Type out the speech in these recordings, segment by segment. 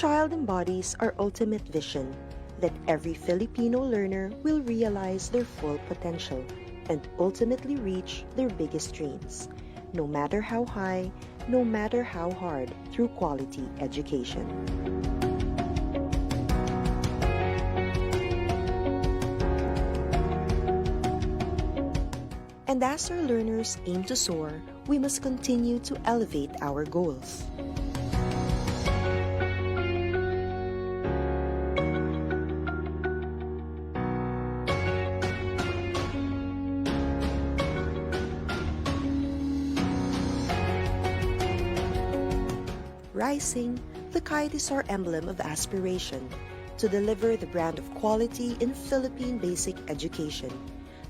child embodies our ultimate vision, that every Filipino learner will realize their full potential and ultimately reach their biggest dreams, no matter how high, no matter how hard, through quality education. And as our learners aim to soar, we must continue to elevate our goals. Rising, the kite is our emblem of aspiration to deliver the brand of quality in Philippine basic education.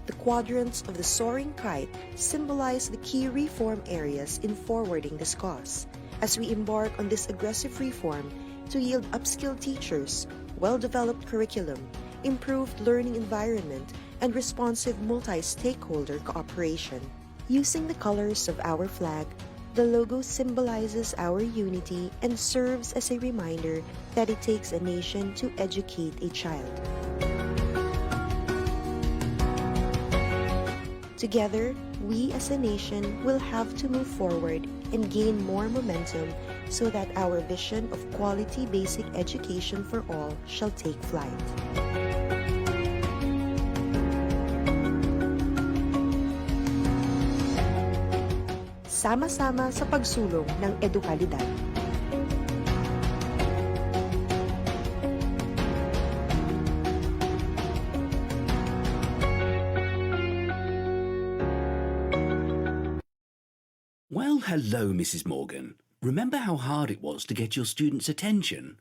The quadrants of the soaring kite symbolize the key reform areas in forwarding this cause, as we embark on this aggressive reform to yield upskilled teachers, well-developed curriculum, improved learning environment, and responsive multi-stakeholder cooperation. Using the colors of our flag, the logo symbolizes our unity and serves as a reminder that it takes a nation to educate a child. Together, we as a nation will have to move forward and gain more momentum so that our vision of quality basic education for all shall take flight. Sama-sama sa pagsulong ng edukalidad. Well, hello, Mrs. Morgan. Remember how hard it was to get your students' attention?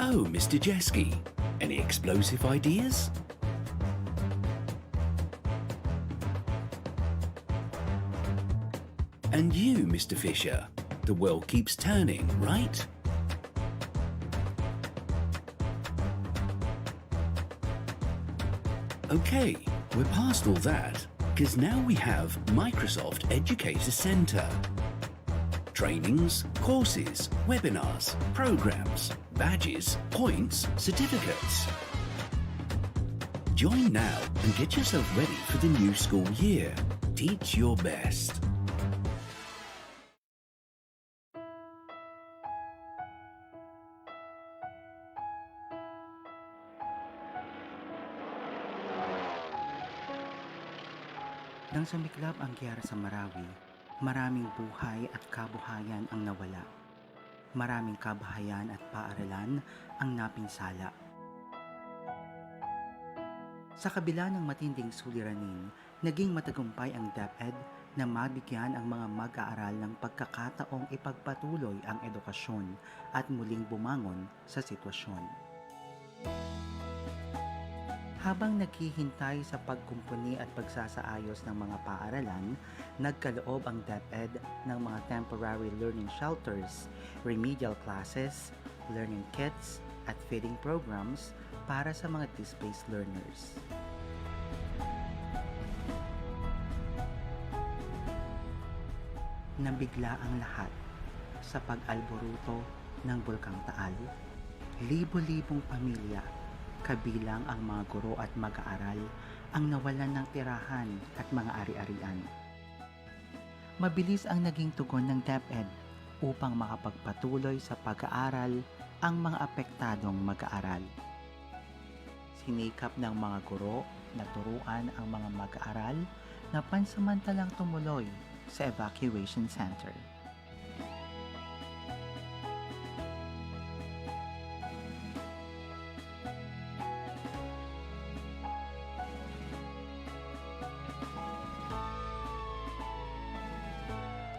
Oh, Mr. Jeski, any explosive ideas? And you, Mr. Fisher, the world keeps turning, right? Okay, we're past all that, because now we have Microsoft Educator Center. Trainings, courses, webinars, programs, badges, points, certificates. Join now and get yourself ready for the new school year. Teach your best. Nang sumiklab ang giyera sa Marawi, maraming buhay at kabuhayan ang nawala. Maraming kabahayan at paaralan ang napinsala. Sa kabila ng matinding suliranin, naging matagumpay ang DepEd na mabigyan ang mga mag-aaral ng pagkakataong ipagpatuloy ang edukasyon at muling bumangon sa sitwasyon. Habang naghihintay sa pagkumpuni at pagsasaayos ng mga paaralan, nagkaloob ang DepEd ng mga temporary learning shelters, remedial classes, learning kits, at feeding programs para sa mga displaced learners. Nabigla ang lahat sa pag-alboruto ng Bulkang Taal. Libo-libong pamilya, kabilang ang mga guro at mag-aaral, ang nawalan ng tirahan at mga ari-arian. Mabilis ang naging tugon ng DepEd upang makapagpatuloy sa pag-aaral ang mga apektadong mag-aaral. Sinikap ng mga guro na turuan ang mga mag-aaral na pansamantalang tumuloy sa evacuation center.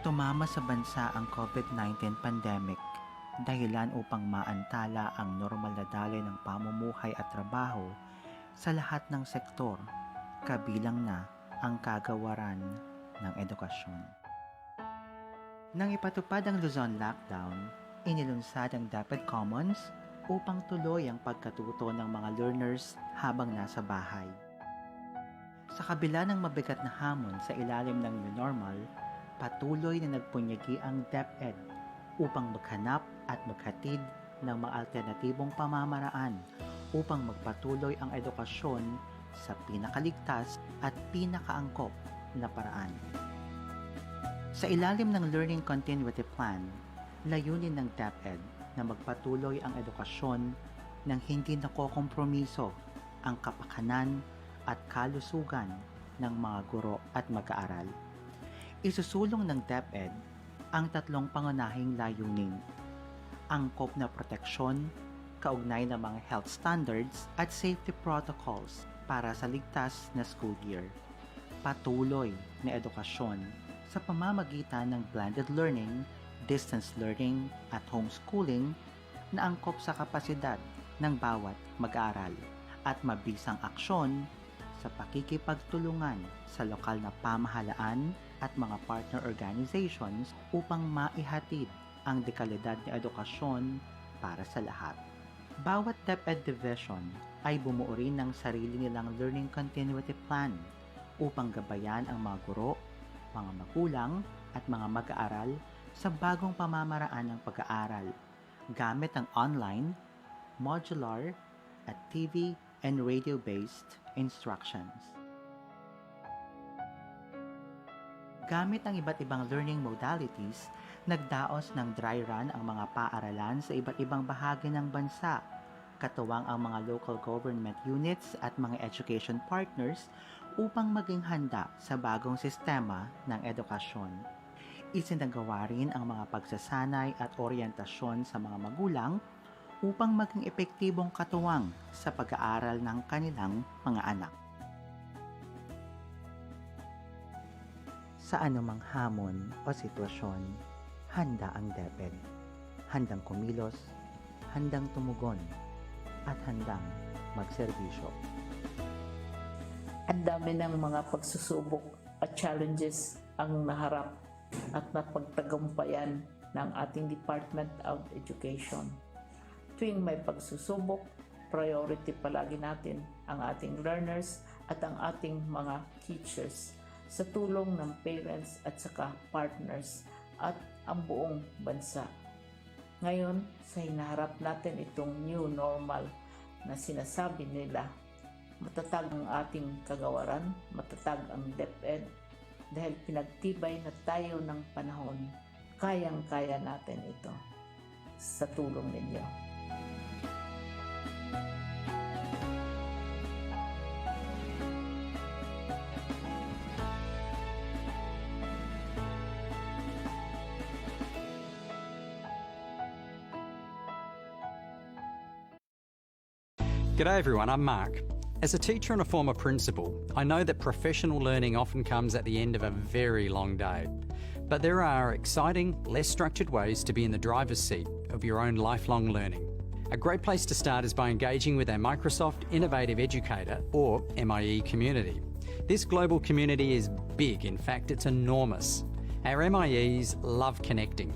Tumama sa bansa ang COVID-19 pandemic, dahilan upang maantala ang normal na daloy ng pamumuhay at trabaho sa lahat ng sektor, kabilang na ang kagawaran ng edukasyon. Nang ipatupad ang Luzon lockdown, inilunsad ang DepEd Commons upang tuloy ang pagkatuto ng mga learners habang nasa bahay. Sa kabila ng mabigat na hamon sa ilalim ng new normal, patuloy na nagpunyagi ang DepEd upang maghanap at maghatid ng mga alternatibong pamamaraan upang magpatuloy ang edukasyon sa pinakaligtas at pinakaangkop na paraan. Sa ilalim ng Learning Continuity Plan, layunin ng DepEd na magpatuloy ang edukasyon nang hindi nakokompromiso ang kapakanan at kalusugan ng mga guro at mag-aaral. Isusulong ng DepEd ang tatlong pangunahing layunin: angkop na proteksyon, kaugnay ng mga health standards at safety protocols para sa ligtas na school year, patuloy na edukasyon sa pamamagitan ng blended learning, distance learning at homeschooling na angkop sa kapasidad ng bawat mag-aaral, at mabisang aksyon sa pakikipagtulungan sa lokal na pamahalaan at mga partner organizations upang maihatid ang dekalidad na edukasyon para sa lahat. Bawat DepEd Division ay bumuo rin ng sarili nilang Learning Continuity Plan upang gabayan ang mga guro, mga magulang at mga mag-aaral sa bagong pamamaraan ng pag-aaral gamit ang online, modular at TV and radio-based instructions. Gamit ang iba't ibang learning modalities, nagdaos ng dry run ang mga paaralan sa iba't ibang bahagi ng bansa, katuwang ang mga local government units at mga education partners upang maging handa sa bagong sistema ng edukasyon. Isinagawa rin ang mga pagsasanay at oryentasyon sa mga magulang upang maging epektibong katuwang sa pag-aaral ng kanilang mga anak. Sa anumang hamon o sitwasyon, handa ang DepEd. Handang kumilos, handang tumugon, at handang magserbisyo. Ang dami ng mga pagsusubok at challenges ang naharap at napagtagumpayan ng ating Department of Education. Tuwing may pagsusubok, priority palagi natin ang ating learners at ang ating mga teachers sa tulong ng parents at saka partners at ang buong bansa. Ngayon, sa hinaharap natin itong new normal na sinasabi nila, matatag ang ating kagawaran, matatag ang DepEd dahil pinagtibay na tayo ng panahon. Kayang-kaya natin ito sa tulong ninyo. G'day everyone, I'm Mark. As a teacher and a former principal, I know that professional learning often comes at the end of a very long day. But there are exciting, less structured ways to be in the driver's seat of your own lifelong learning. A great place to start is by engaging with our Microsoft Innovative Educator, or MIE community. This global community is big, in fact it's enormous. Our MIEs love connecting.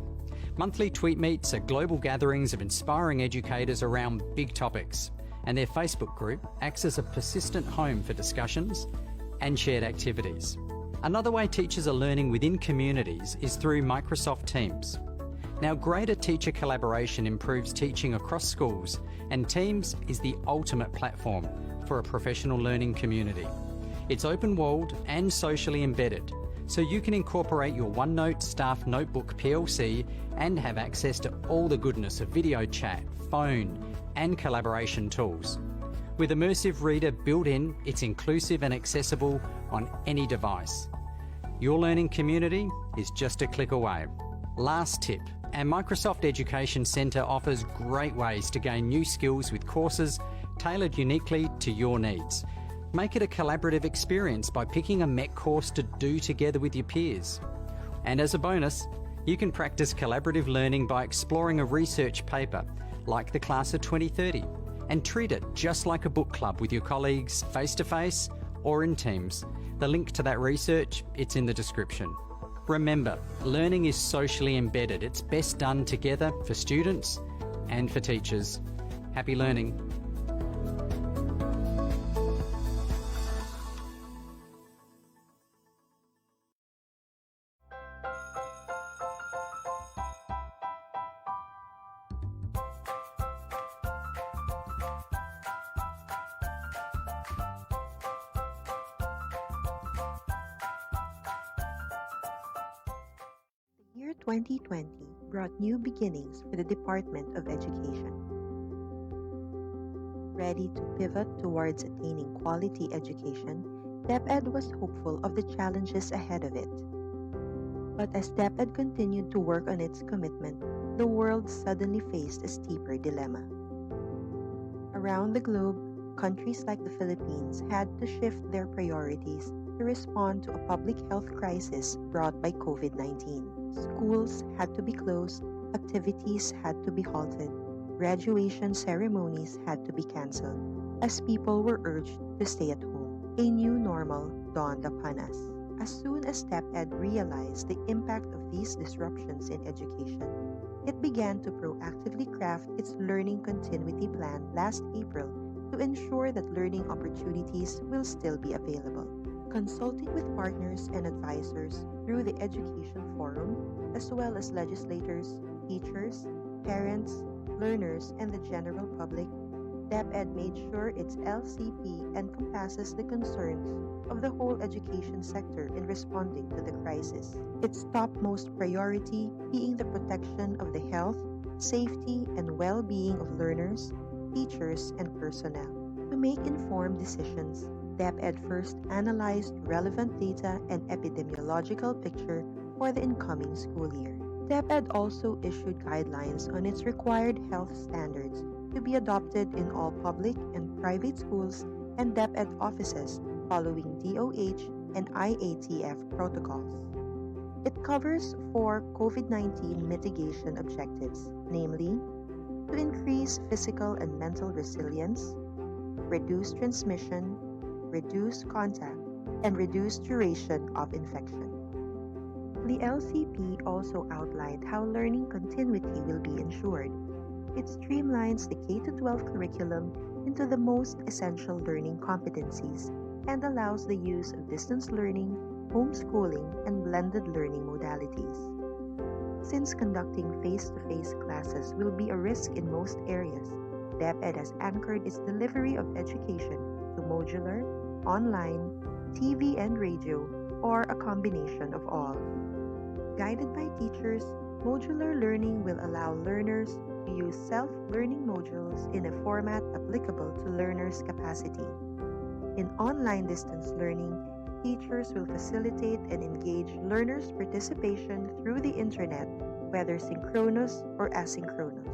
Monthly tweet meets are global gatherings of inspiring educators around big topics, and their Facebook group acts as a persistent home for discussions and shared activities. Another way teachers are learning within communities is through Microsoft Teams. Now, greater teacher collaboration improves teaching across schools, and Teams is the ultimate platform for a professional learning community. It's open-walled and socially embedded, so you can incorporate your OneNote Staff Notebook PLC and have access to all the goodness of video chat, phone, and collaboration tools. With Immersive Reader built in, it's inclusive and accessible on any device. Your learning community is just a click away. Last tip, our Microsoft Education Centre offers great ways to gain new skills with courses tailored uniquely to your needs. Make it a collaborative experience by picking a MEC course to do together with your peers. And as a bonus, you can practice collaborative learning by exploring a research paper, like the Class of 2030, and treat it just like a book club with your colleagues face-to-face or in Teams. The link to that research, it's in the description. Remember, learning is socially embedded. It's best done together for students and for teachers. Happy learning. 2020 brought new beginnings for the Department of Education. Ready to pivot towards attaining quality education, DepEd was hopeful of the challenges ahead of it. But as DepEd continued to work on its commitment, the world suddenly faced a steeper dilemma. Around the globe, countries like the Philippines had to shift their priorities to respond to a public health crisis brought by COVID-19. Schools had to be closed, activities had to be halted, graduation ceremonies had to be canceled, as people were urged to stay at home. A new normal dawned upon us. As soon as DepEd realized the impact of these disruptions in education, it began to proactively craft its learning continuity plan last April to ensure that learning opportunities will still be available. Consulting with partners and advisors through the Education Forum, as well as legislators, teachers, parents, learners, and the general public, DepEd made sure its LCP encompasses the concerns of the whole education sector in responding to the crisis. Its topmost priority being the protection of the health, safety, and well-being of learners, teachers, and personnel. To make informed decisions, DepEd first analyzed relevant data and epidemiological picture for the incoming school year. DepEd also issued guidelines on its required health standards to be adopted in all public and private schools and DepEd offices following DOH and IATF protocols. It covers 4 COVID-19 mitigation objectives, namely, to increase physical and mental resilience, reduce transmission, reduce contact, and reduce duration of infection. The LCP also outlined how learning continuity will be ensured. It streamlines the K-12 curriculum into the most essential learning competencies and allows the use of distance learning, homeschooling, and blended learning modalities. Since conducting face-to-face classes will be a risk in most areas, DepEd has anchored its delivery of education to modular, online, TV and radio, or a combination of all. Guided by teachers, modular learning will allow learners to use self-learning modules in a format applicable to learners' capacity. In online distance learning, teachers will facilitate and engage learners' participation through the internet, whether synchronous or asynchronous.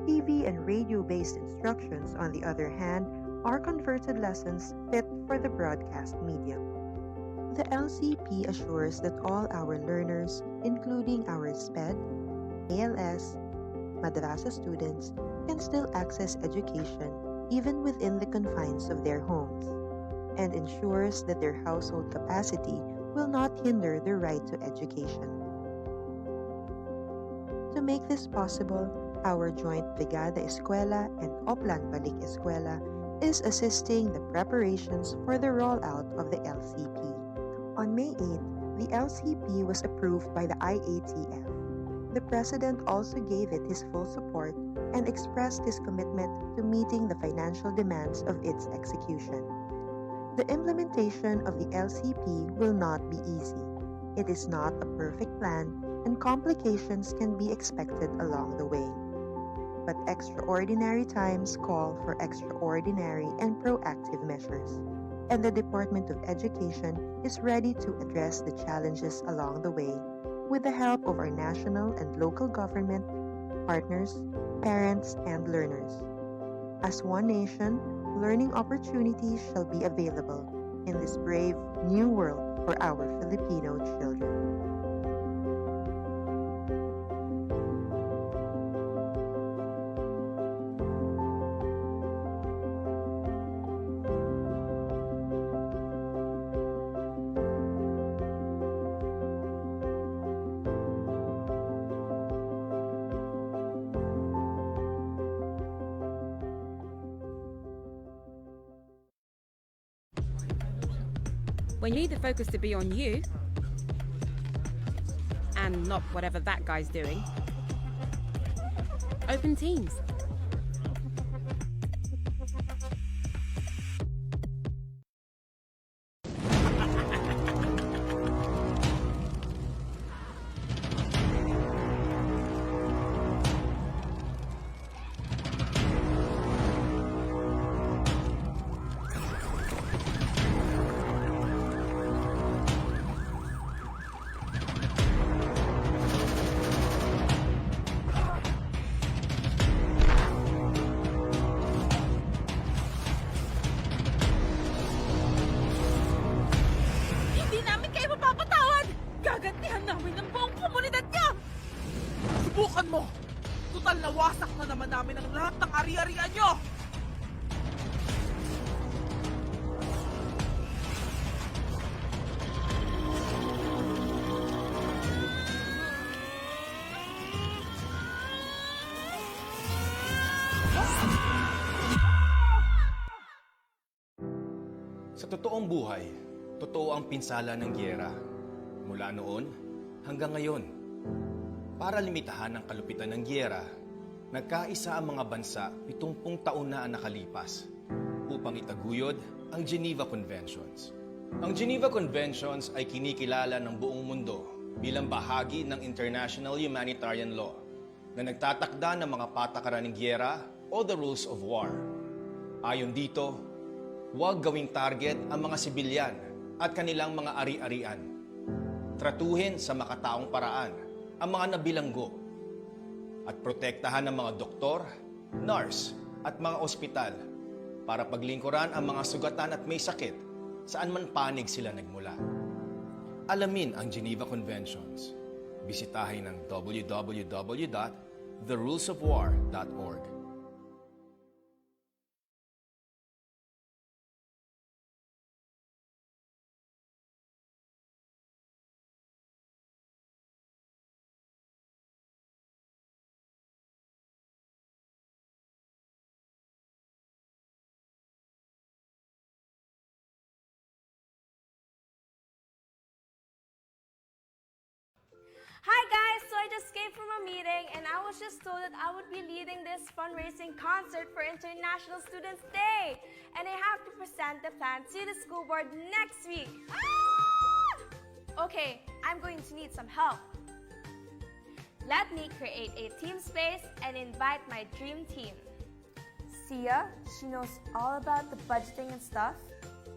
TV and radio-based instructions, on the other hand, are converted lessons fit for the broadcast medium. The LCP assures that all our learners, including our SPED, ALS, Madrasa students, can still access education even within the confines of their homes, and ensures that their household capacity will not hinder their right to education. To make this possible, our joint Brigada Eskwela and Oplan Balik Eskwela is assisting the preparations for the rollout of the LCP. On May 8, the LCP was approved by the IATF. The President also gave it his full support and expressed his commitment to meeting the financial demands of its execution. The implementation of the LCP will not be easy. It is not a perfect plan, and complications can be expected along the way. But extraordinary times call for extraordinary and proactive measures, and the Department of Education is ready to address the challenges along the way with the help of our national and local government, partners, parents, and learners. As one nation, learning opportunities shall be available in this brave new world for our Filipino children. When you need the focus to be on you and not whatever that guy's doing, open Teams. Subukan mo! Tutal na wasak na naman namin ang lahat ng ari-arian nyo! Sa totoong buhay, totoo ang pinsala ng giyera. Mula noon hanggang ngayon. Para limitahan ang kalupitan ng giyera, nagkaisa ang mga bansa 70 taon na ang nakalipas upang itaguyod ang Geneva Conventions. Ang Geneva Conventions ay kinikilala ng buong mundo bilang bahagi ng international humanitarian law na nagtatakda ng mga patakaran ng giyera o the rules of war. Ayon dito, huwag gawing target ang mga sibilyan at kanilang mga ari-arian. Tratuhin sa makataong paraan ang mga nabilanggo at protektahan ng mga doktor, nurse at mga ospital para paglingkuran ang mga sugatan at may sakit saan man panig sila nagmula. Alamin ang Geneva Conventions. Bisitahin ang www.therulesofwar.org. Hi guys, so I just came from a meeting and I was just told that I would be leading this fundraising concert for International Students Day. And I have to present the plan to the school board next week. Okay, I'm going to need some help. Let me create a team space and invite my dream team. Sia, she knows all about the budgeting and stuff.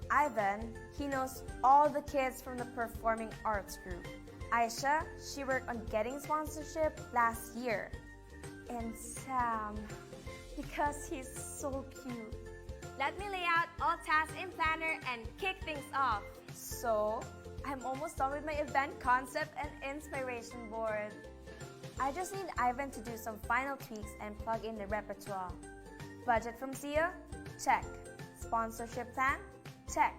Ivan, he knows all the kids from the performing arts group. Aisha, she worked on getting sponsorship last year. And Sam, because he's so cute. Let me lay out all tasks in Planner and kick things off. So, I'm almost done with my event concept and inspiration board. I just need Ivan to do some final tweaks and plug in the repertoire. Budget from Sia? Check. Sponsorship plan? Check.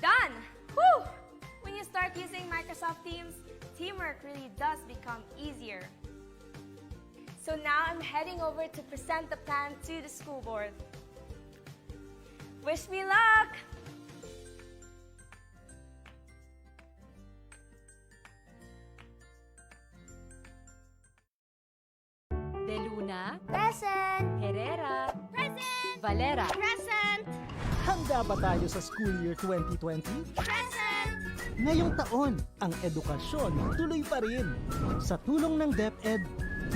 Done! Whew! When you start using Microsoft Teams, teamwork really does become easier. So now I'm heading over to present the plan to the school board. Wish me luck! De Luna, Present! Herrera, Present! Valera, Present! Handa ba tayo sa school year 2020? Present! Ngayong taon, ang edukasyon tuloy pa rin. Sa tulong ng DepEd,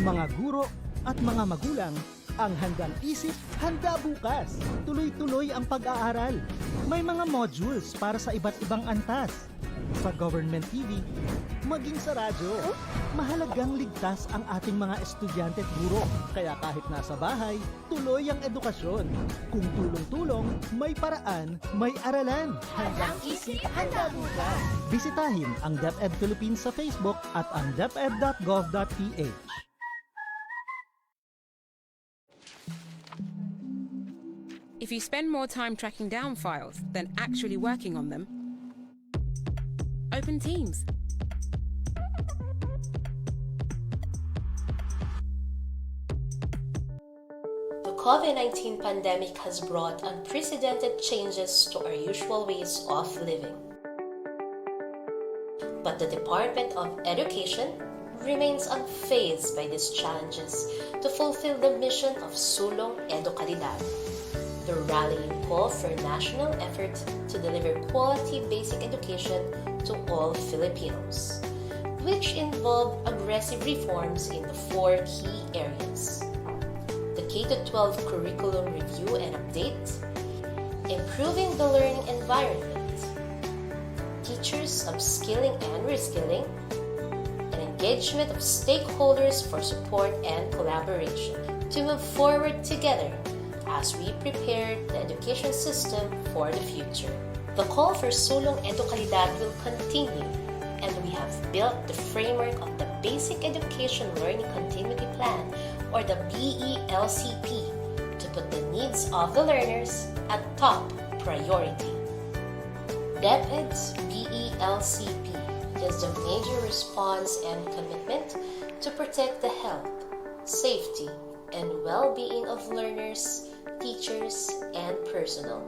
mga guro at mga magulang, ang handang isip, handa bukas. Tuloy-tuloy ang pag-aaral. May mga modules para sa iba't ibang antas. Sa government TV, maging sa radyo. Mahalagang ligtas ang ating mga estudyante at guro. Kaya kahit nasa bahay, tuloy ang edukasyon. Kung tulong-tulong, may paraan, may aralan. Handang isip, handa bukas. Bisitahin ang DepEd Philippines sa Facebook at ang deped.gov.ph. If you spend more time tracking down files than actually working on them, open Teams. The COVID-19 pandemic has brought unprecedented changes to our usual ways of living. But the Department of Education remains unfazed by these challenges to fulfill the mission of Sulong Edukalidad, the rallying call for national effort to deliver quality basic education to all Filipinos, which involve aggressive reforms in the 4 key areas: the K-12 curriculum review and update, improving the learning environment, teachers upskilling and reskilling, and engagement of stakeholders for support and collaboration to move forward together as we prepare the education system for the future. The call for Sulong Edukalidad will continue, and we have built the framework of the Basic Education Learning Continuity Plan, or the BELCP, to put the needs of the learners at top priority. DepEd's BELCP is the major response and commitment to protect the health, safety, and well-being of learners, teachers, and personnel.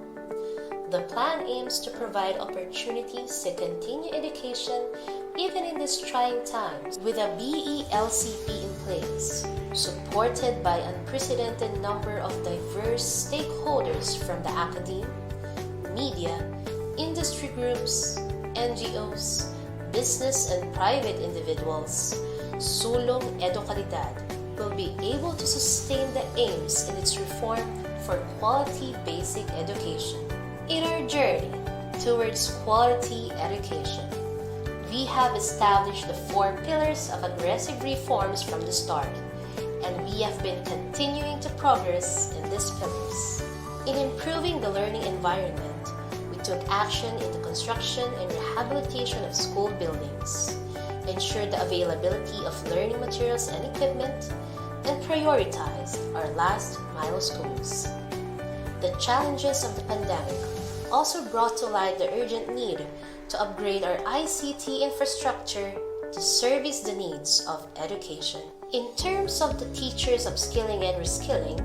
The plan aims to provide opportunities to continue education even in these trying times with a BELCP in place, supported by an unprecedented number of diverse stakeholders from the academe, media, industry groups, NGOs, business and private individuals. Sulong Edukalidad will be able to sustain the aims in its reform for quality basic education. In our journey towards quality education, we have established the 4 pillars of aggressive reforms from the start, and we have been continuing to progress in these pillars. In improving the learning environment, we took action in the construction and rehabilitation of school buildings, ensured the availability of learning materials and equipment, and prioritized our last mile schools. The challenges of the pandemic also brought to light the urgent need to upgrade our ICT infrastructure to service the needs of education. In terms of the teachers' upskilling and reskilling,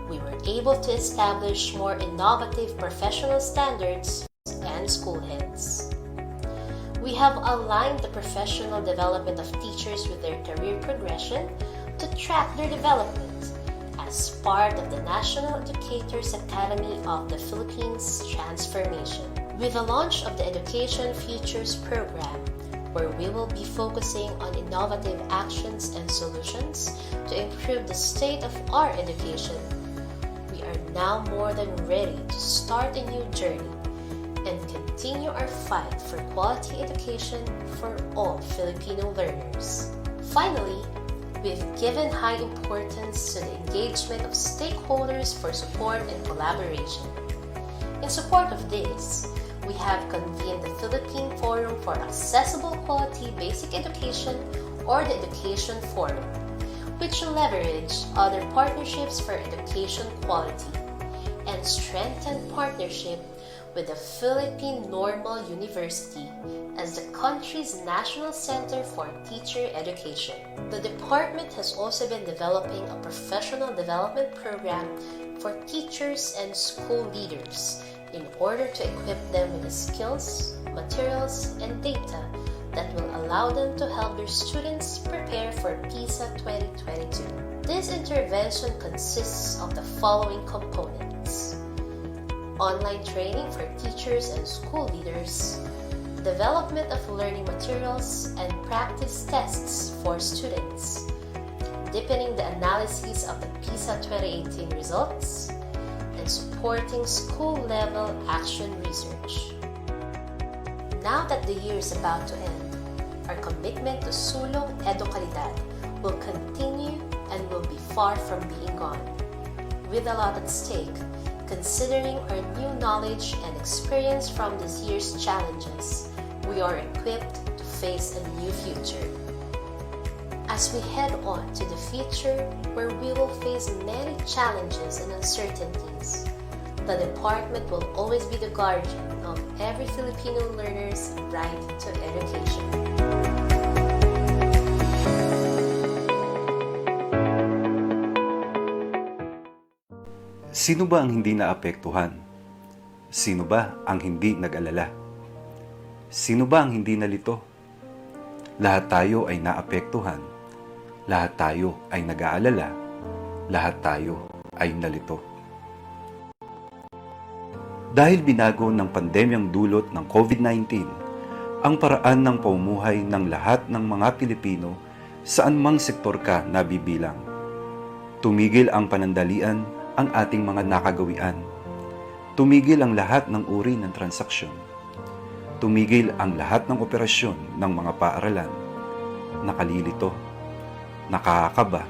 we were able to establish more innovative professional standards and school heads. We have aligned the professional development of teachers with their career progression to track their development as part of the National Educators Academy of the Philippines transformation. With the launch of the Education Futures program, where we will be focusing on innovative actions and solutions to improve the state of our education, we are now more than ready to start a new journey and continue our fight for quality education for all Filipino learners. Finally, we've given high importance to the engagement of stakeholders for support and collaboration. In support of this, we have convened the Philippine Forum for Accessible Quality Basic Education, or the Education Forum, which will leverage other partnerships for education quality and strengthen partnership with the Philippine Normal University as the country's National Center for Teacher Education. The department has also been developing a professional development program for teachers and school leaders in order to equip them with the skills, materials, and data that will allow them to help their students prepare for PISA 2022. This intervention consists of the following components: online training for teachers and school leaders, development of learning materials and practice tests for students, deepening the analysis of the PISA 2018 results, and supporting school-level action research. Now that the year is about to end, our commitment to Sulong Edukalidad will continue and will be far from being gone. With a lot at stake, considering our new knowledge and experience from this year's challenges, we are equipped to face a new future. As we head on to the future where we will face many challenges and uncertainties, the department will always be the guardian of every Filipino learner's right to education. Sino ba ang hindi naapektuhan? Sino ba ang hindi nag-alala? Sino ba ang hindi nalito? Lahat tayo ay naapektuhan. Lahat tayo ay nag-aalala. Lahat tayo ay nalito. Dahil binago ng pandemyang dulot ng COVID-19 ang paraan ng pamumuhay ng lahat ng mga Pilipino saan mang sektor ka nabibilang. Tumigil ang panandalian ang ating mga nakagawian. Tumigil ang lahat ng uri ng transaksyon. Tumigil ang lahat ng operasyon ng mga paaralan. Nakalilito. Nakakaba.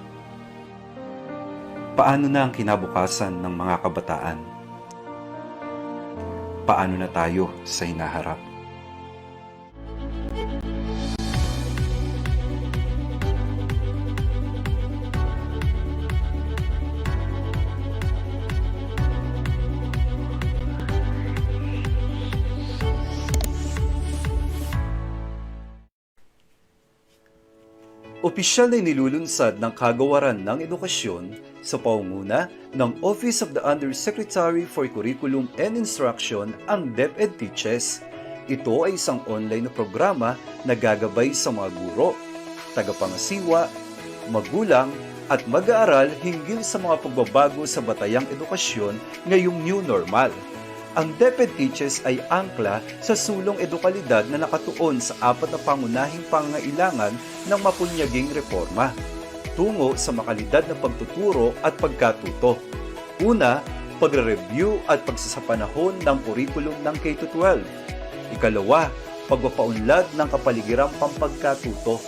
Paano na ang kinabukasan ng mga kabataan? Paano na tayo sa hinaharap? Opisyal na nilulunsad ng Kagawaran ng Edukasyon sa pangunguna ng Office of the Undersecretary for Curriculum and Instruction ang DepEd Teaches. Ito ay isang online na programa na gagabay sa mga guro, tagapangasiwa, magulang at mag-aaral hinggil sa mga pagbabago sa batayang edukasyon ngayong new normal. Ang DepEd Teaches ay angkla sa sulong edukalidad na nakatuon sa 4 na pangunahing pangangailangan ng mapunyaging reforma tungo sa makalidad na pagtuturo at pagkatuto. Una, pagre-review at pagsasapanahon ng kurikulum ng K-12. Ikalawa, pagpapaunlad ng kapaligirang pampagkatuto.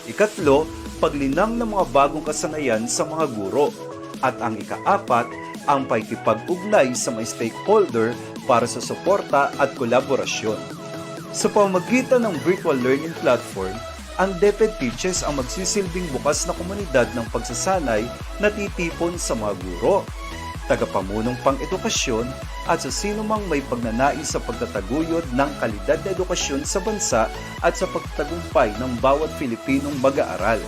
Ikatlo, paglinang ng mga bagong kasanayan sa mga guro. At ang ikaapat, ang pakikipag-ugnay sa mga stakeholder para sa suporta at kolaborasyon. Sa pamamagitan ng virtual learning platform, ang DepEd Teaches ang magsisilbing bukas na komunidad ng pagsasanay na titipon sa mga guro, tagapamunong pang-edukasyon at sa sinumang may pagnanais sa pagtataguyod ng kalidad na edukasyon sa bansa at sa pagtagumpay ng bawat Pilipinong mag-aaral.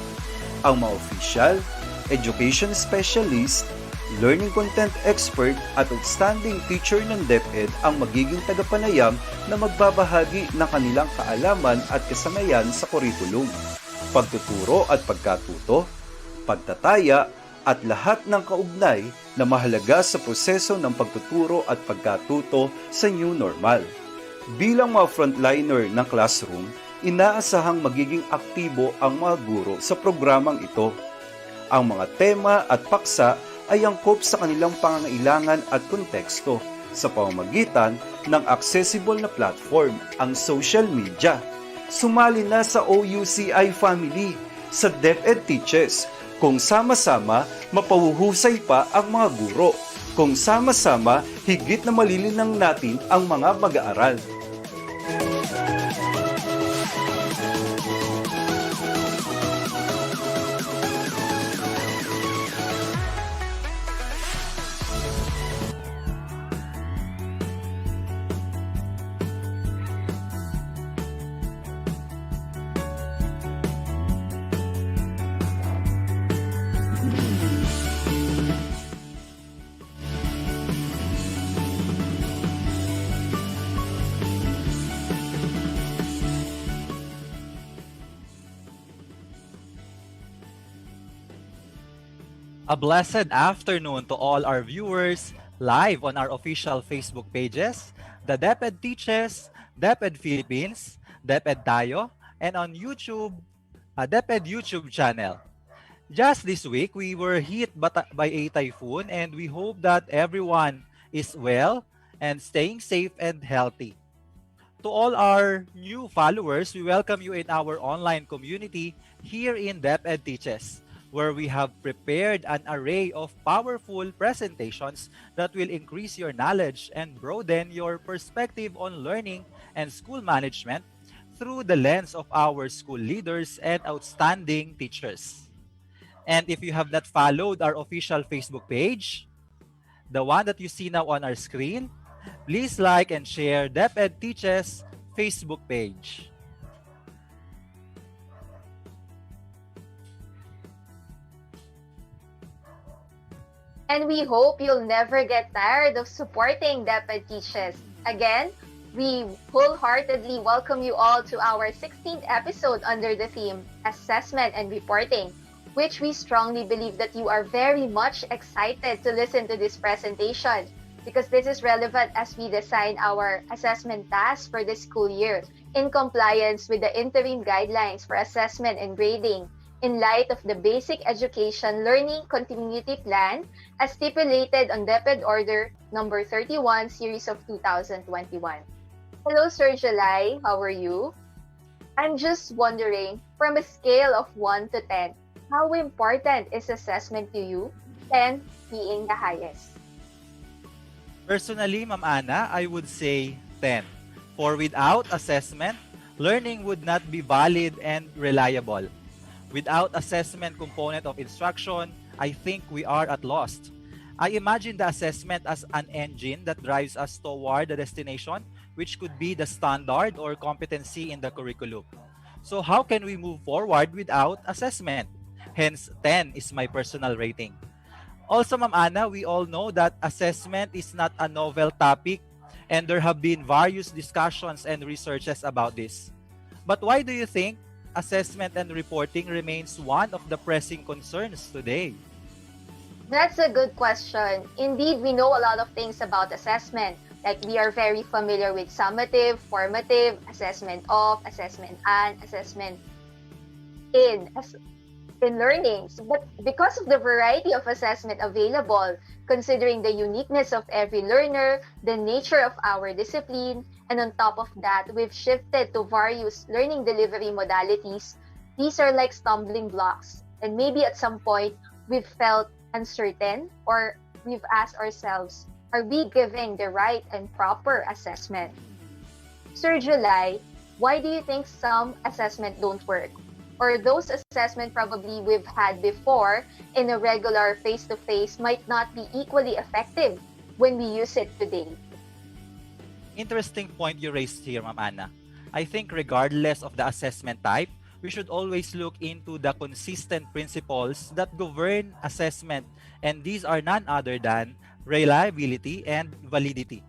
Ang mga opisyal, education specialist, learning content expert at outstanding teacher ng DepEd ang magiging tagapanayam na magbabahagi ng kanilang kaalaman at kasanayan sa kurikulum, pagtuturo at pagkatuto, pagtataya at lahat ng kaugnay na mahalaga sa proseso ng pagtuturo at pagkatuto sa new normal. Bilang mga frontliner ng classroom, inaasahang magiging aktibo ang mga guro sa programang ito. Ang mga tema at paksa ay angkop sa kanilang pangangailangan at konteksto sa pamamagitan ng accessible na platform, ang social media. Sumali na sa OUCI family sa DepEd Teaches kung sama-sama mapahuhusay pa ang mga guro, kung sama-sama higit na malilinang natin ang mga mag-aaral. A blessed afternoon to all our viewers live on our official Facebook pages, the DepEd Teaches, DepEd Philippines, DepEd Tayo, and on YouTube, DepEd YouTube channel. Just this week, we were hit by a typhoon and we hope that everyone is well and staying safe and healthy. To all our new followers, we welcome you in our online community here in DepEd Teaches, where we have prepared an array of powerful presentations that will increase your knowledge and broaden your perspective on learning and school management through the lens of our school leaders and outstanding teachers. And if you have not followed our official Facebook page, the one that you see now on our screen, please like and share DepEd Teaches Facebook page. And we hope you'll never get tired of supporting DepEd Teaches. Again, we wholeheartedly welcome you all to our 16th episode under the theme Assessment and Reporting, which we strongly believe that you are very much excited to listen to this presentation because this is relevant as we design our assessment tasks for this school year in compliance with the interim guidelines for assessment and grading in light of the Basic Education Learning Continuity Plan as stipulated on DepEd Order number 31 series of 2021. Hello, Sir July. How are you? I'm just wondering, from a scale of 1 to 10, how important is assessment to you, 10 being the highest? Personally, Ma'am Ana, I would say 10. For without assessment, learning would not be valid and reliable. Without assessment component of instruction, I think we are at lost. I imagine the assessment as an engine that drives us toward the destination, which could be the standard or competency in the curriculum. So how can we move forward without assessment? Hence, 10 is my personal rating. Also, Ma'am Ana, we all know that assessment is not a novel topic and there have been various discussions and researches about this. But why do you think assessment and reporting remains one of the pressing concerns today? That's a good question. Indeed, we know a lot of things about assessment. Like we are very familiar with summative, formative, assessment of, assessment and, assessment in learnings. But because of the variety of assessment available, considering the uniqueness of every learner, the nature of our discipline, and on top of that, we've shifted to various learning delivery modalities. These are like stumbling blocks. And maybe at some point, we've felt uncertain or we've asked ourselves, are we giving the right and proper assessment? Sir July, why do you think some assessment don't work? Or those assessment probably we've had before in a regular face-to-face might not be equally effective when we use it today? Interesting point you raised here, Ma'am Ana. I think regardless of the assessment type, we should always look into the consistent principles that govern assessment, and these are none other than reliability and validity.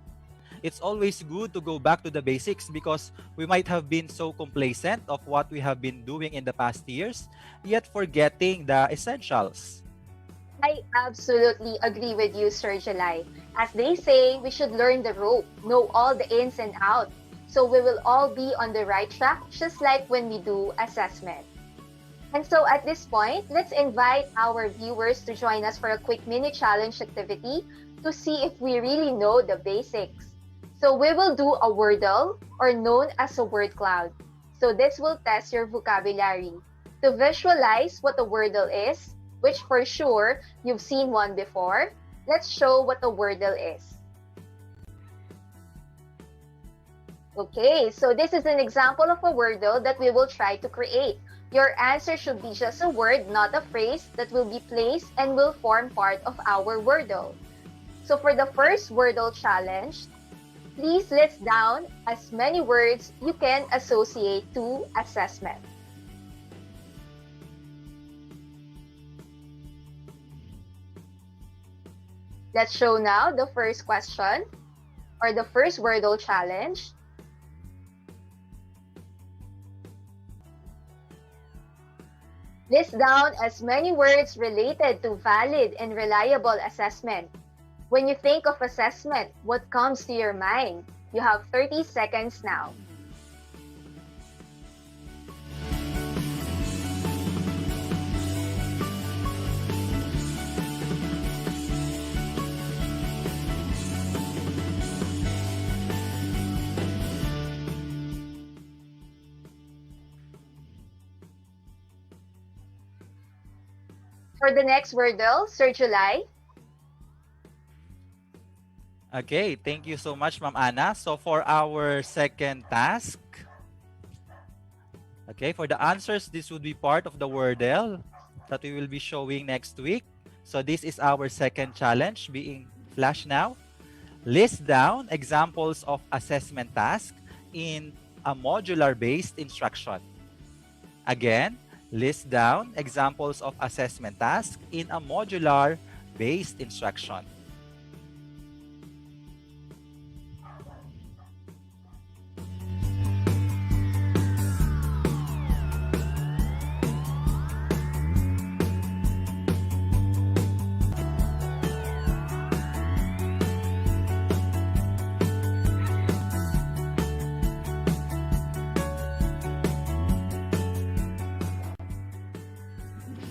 It's always good to go back to the basics because we might have been so complacent of what we have been doing in the past years, yet forgetting the essentials. I absolutely agree with you, Sir July. As they say, we should learn the rope, know all the ins and outs, so we will all be on the right track, just like when we do assessment. And so at this point, let's invite our viewers to join us for a quick mini challenge activity to see if we really know the basics. So we will do a wordle, or known as a word cloud. So this will test your vocabulary. To visualize what a wordle is, which for sure you've seen one before, let's show what a wordle is. Okay, so this is an example of a wordle that we will try to create. Your answer should be just a word, not a phrase, that will be placed and will form part of our wordle. So for the first wordle challenge, please list down as many words you can associate to assessment. Let's show now the first question or the first wordle challenge. List down as many words related to valid and reliable assessment. When you think of assessment, what comes to your mind? You have 30 seconds now. For the next wordle, Sir July. Okay, thank you so much, Ma'am Ana. So for our second task, okay, for the answers, this would be part of the wordle that we will be showing next week. So this is our second challenge being flashed now. List down examples of assessment task in a modular-based instruction. Again, list down examples of assessment task in a modular-based instruction.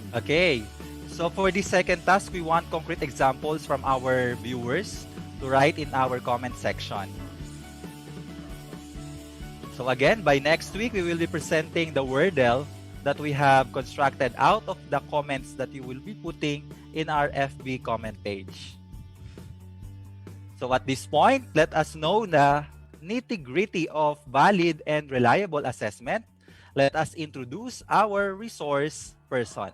Okay, so for the second task, we want concrete examples from our viewers to write in our comment section. So again, by next week, we will be presenting the wordle that we have constructed out of the comments that you will be putting in our FB comment page. So at this point, let us know the nitty-gritty of valid and reliable assessment. Let us introduce our resource person.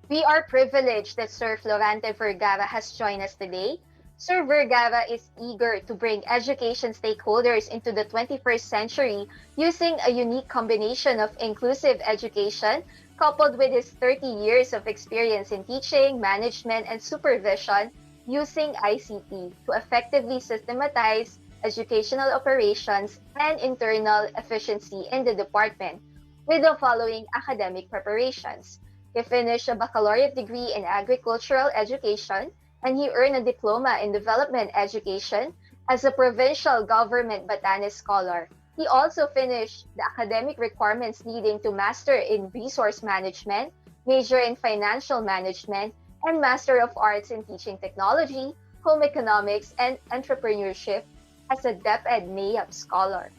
We are privileged that Sir Florante Vergara has joined us today. Sir Vergara is eager to bring education stakeholders into the 21st century using a unique combination of inclusive education coupled with his 30 years of experience in teaching, management, and supervision using ICT to effectively systematize educational operations and internal efficiency in the department with the following academic preparations. He finished a baccalaureate degree in agricultural education, and he earned a diploma in development education as a provincial government Batanes scholar. He also finished the academic requirements leading to Master in Resource Management, Major in Financial Management, and Master of Arts in Teaching Technology, Home Economics, and Entrepreneurship as a DepEd NAIAP scholar.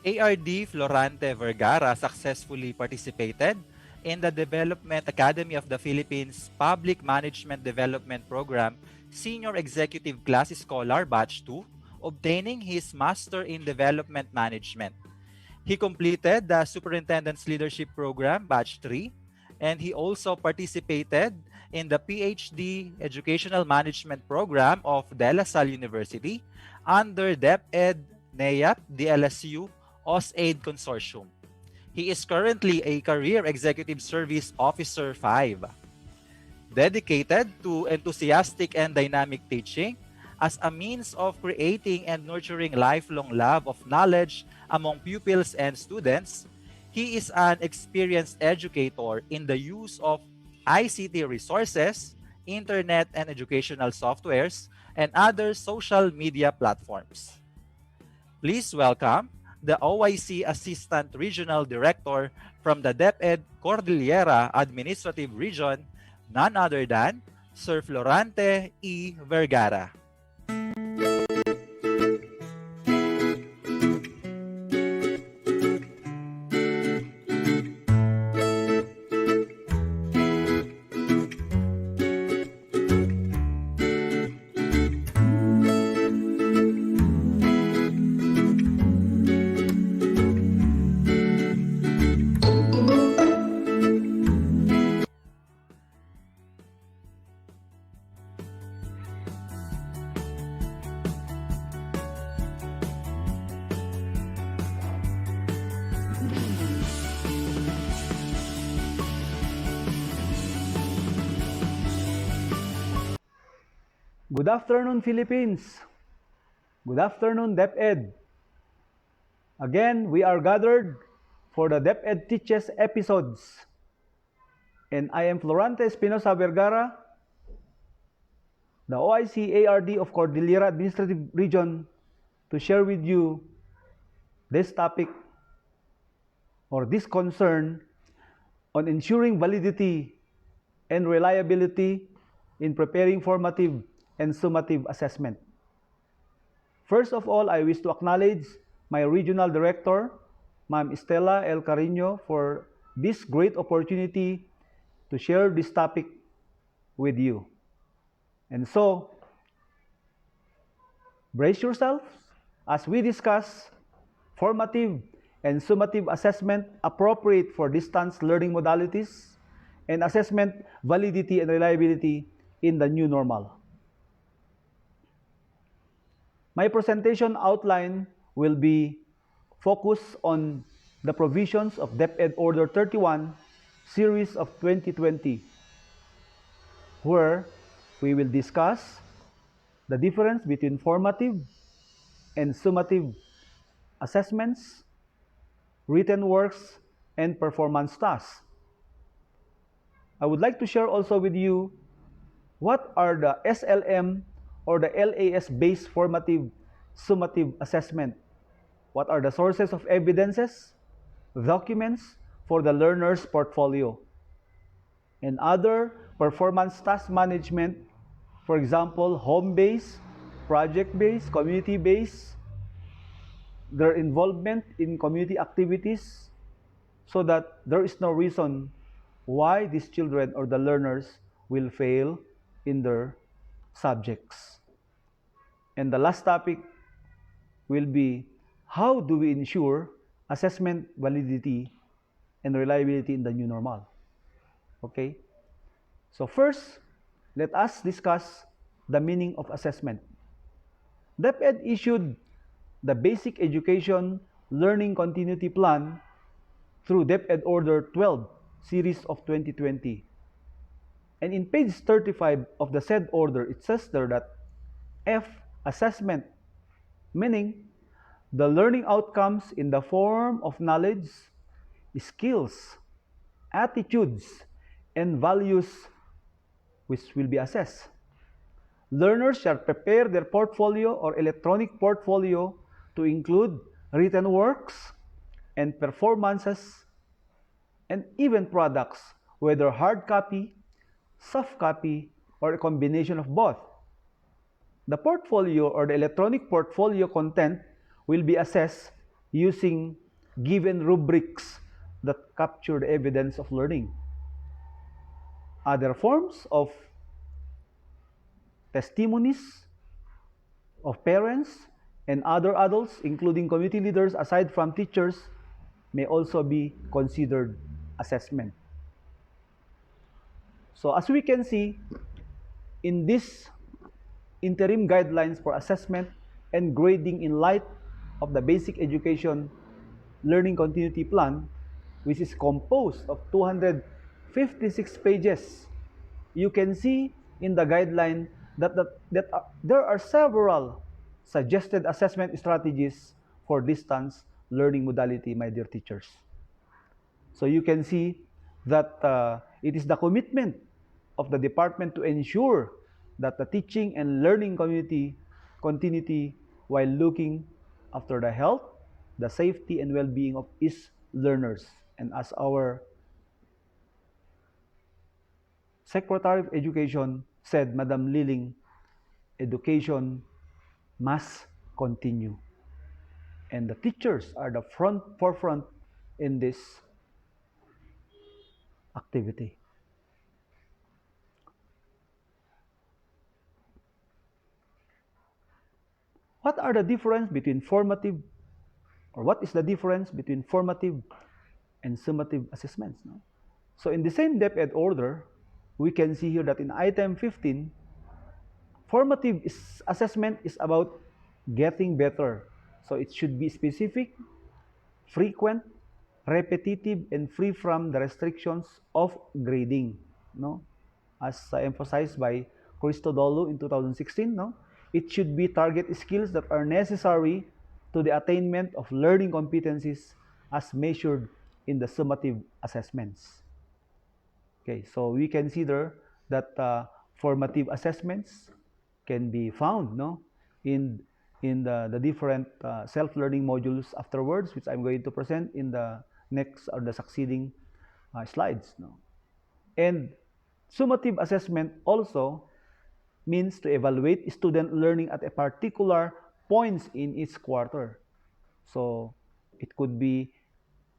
ARD Florante Vergara successfully participated in the Development Academy of the Philippines Public Management Development Program Senior Executive Class Scholar Batch 2, obtaining his Master in Development Management. He completed the Superintendent's Leadership Program Batch 3, and he also participated in the PhD Educational Management Program of De La Salle University under DepEd NAIAP DLSU OIC-ARD Consortium. He is currently a Career Executive Service Officer 5, dedicated to enthusiastic and dynamic teaching as a means of creating and nurturing lifelong love of knowledge among pupils and students. He is an experienced educator in the use of ICT resources, internet and educational softwares, and other social media platforms. Please welcome the OIC Assistant Regional Director from the DepEd Cordillera Administrative Region, none other than Sir Florante E. Vergara. Good afternoon, Philippines. Good afternoon, DepEd. Again, we are gathered for the DepEd Teaches episodes. And I am Florante Espinosa Vergara, the OIC-ARD of Cordillera Administrative Region, to share with you this topic or this concern on ensuring validity and reliability in preparing formative and summative assessment. First of all, I wish to acknowledge my Regional Director, Ma'am Estela El Carino, for this great opportunity to share this topic with you. And so, brace yourselves as we discuss formative and summative assessment appropriate for distance learning modalities and assessment validity and reliability in the new normal. My presentation outline will be focused on the provisions of DepEd Order 31, Series of 2020, where we will discuss the difference between formative and summative assessments, written works, and performance tasks. I would like to share also with you what are the SLM or the LAS-based formative summative assessment. What are the sources of evidences, documents for the learner's portfolio, and other performance task management, for example, home-based, project-based, community-based, their involvement in community activities, so that there is no reason why these children or the learners will fail in their subjects. And the last topic will be, how do we ensure assessment validity and reliability in the new normal? Okay? So first, let us discuss the meaning of assessment. DepEd issued the Basic Education Learning Continuity Plan through DepEd Order 12, Series of 2020. And in page 35 of the said order, it says there that F, assessment, meaning the learning outcomes in the form of knowledge, skills, attitudes, and values which will be assessed. Learners shall prepare their portfolio or electronic portfolio to include written works and performances and even products, whether hard copy, soft copy, or a combination of both. The portfolio or the electronic portfolio content will be assessed using given rubrics that capture the evidence of learning. Other forms of testimonies of parents and other adults, including community leaders aside from teachers, may also be considered assessment. So as we can see, in this interim guidelines for assessment and grading in light of the Basic Education Learning Continuity Plan, which is composed of 256 pages, you can see in the guideline that there are several suggested assessment strategies for distance learning modality, my dear teachers. So you can see that it is the commitment of the department to ensure that the teaching and learning continuity while looking after the health, the safety, and well-being of its learners. And as our Secretary of Education said, Madam Liling, education must continue. And the teachers are the forefront in this activity. What are the difference between formative, or what is the difference between formative and summative assessments? No? So in the same DepEd order, we can see here that in item 15, formative assessment is about getting better. So it should be specific, frequent, repetitive, and free from the restrictions of grading. No? As emphasized by Christodoulou in 2016, no? It should be target skills that are necessary to the attainment of learning competencies as measured in the summative assessments. Okay, so we consider that formative assessments can be found, no, in the different self-learning modules afterwards, which I'm going to present in the next or the succeeding slides. No? And summative assessment also means to evaluate student learning at a particular points in each quarter. So it could be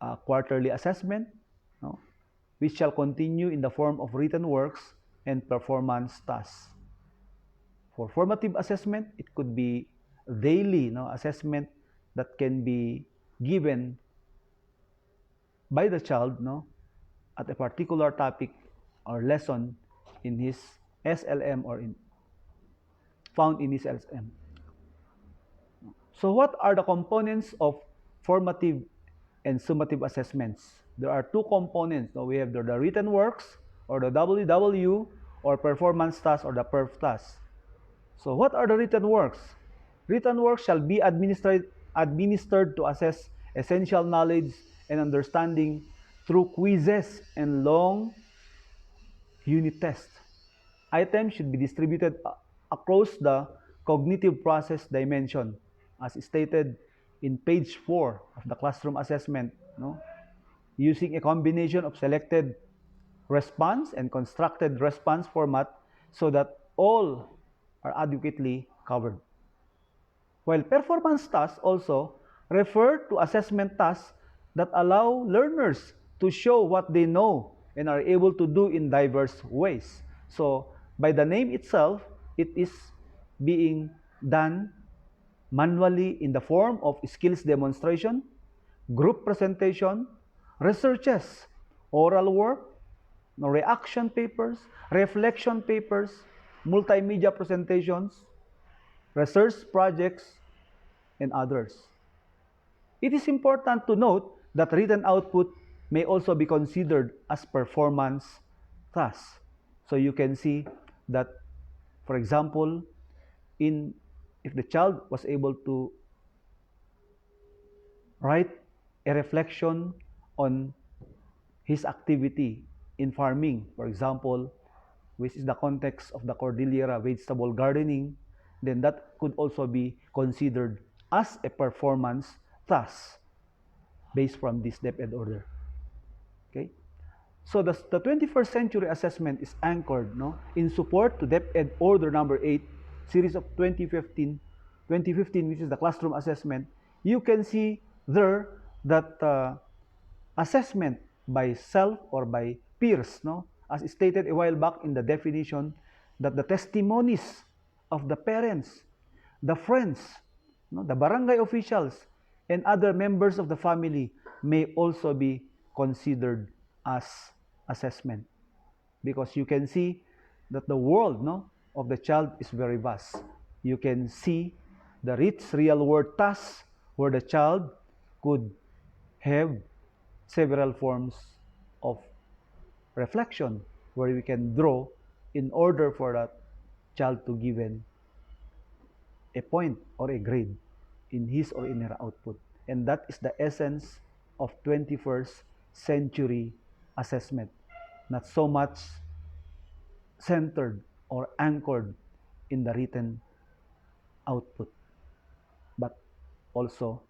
a quarterly assessment, no, which shall continue in the form of written works and performance tasks. For formative assessment, it could be daily, no, assessment that can be given by the child, no, at a particular topic or lesson in his SLM or found in his SLM. So what are the components of formative and summative assessments? There are two components. So we have the written works or the WW or performance task or the perf task. So what are the written works? Written works shall be administered to assess essential knowledge and understanding through quizzes and long unit tests. Items should be distributed across the cognitive process dimension as stated in page 4 of the classroom assessment, no? Using a combination of selected response and constructed response format so that all are adequately covered. While performance tasks also refer to assessment tasks that allow learners to show what they know and are able to do in diverse ways. So by the name itself, it is being done manually in the form of skills demonstration, group presentation, researches, oral work, reaction papers, reflection papers, multimedia presentations, research projects, and others. It is important to note that written output may also be considered as performance tasks. So you can see that, for example, if the child was able to write a reflection on his activity in farming, for example, which is the context of the Cordillera vegetable gardening, then that could also be considered as a performance task based from this DepEd order. Okay? So the 21st century assessment is anchored in support to DepEd order number 8, series of 2015, which is the classroom assessment. You can see there that assessment by self or by peers, as stated a while back in the definition, that the testimonies of the parents, the friends, the barangay officials, and other members of the family may also be considered as assessment. Because you can see that the world of the child is very vast. You can see the rich real world tasks where the child could have several forms of reflection where we can draw in order for that child to given a point or a grade in his or in her output. And that is the essence of 21st century assessment. Not so much centered or anchored in the written output, but also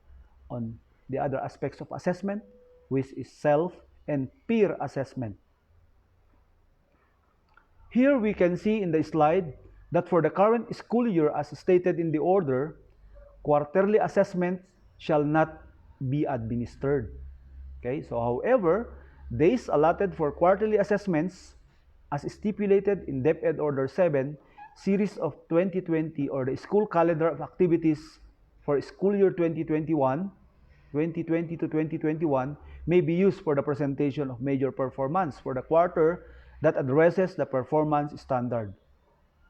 on the other aspects of assessment, which is self and peer assessment. Here we can see in the slide that for the current school year, as stated in the order, quarterly assessments shall not be administered. Okay, so however, days allotted for quarterly assessments, as stipulated in DepEd Order 7, series of 2020, or the school calendar of activities for school year 2020 to 2021, may be used for the presentation of major performance for the quarter that addresses the performance standard.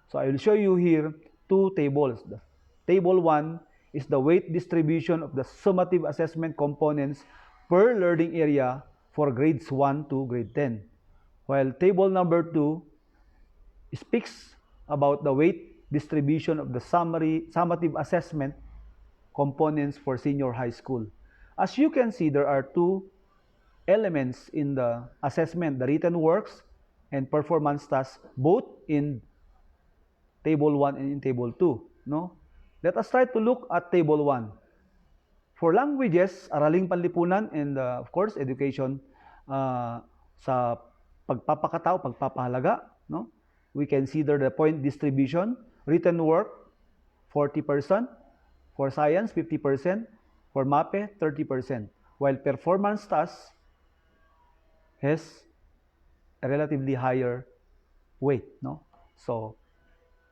So I will show you here two tables. The table 1 is the weight distribution of the summative assessment components per learning area for grades 1 to grade 10. While table number 2 speaks about the weight distribution of the summative assessment components for senior high school. As you can see, there are two elements in the assessment, the written works and performance tasks, both in table 1 and in table 2. Let us try to look at table 1. For languages, araling panlipunan, and of course, education sa pagpapakatao, pagpapahalaga, we consider the point distribution. Written work, 40%. For science, 50%. For MAPE, 30%. While performance tasks has a relatively higher weight. So,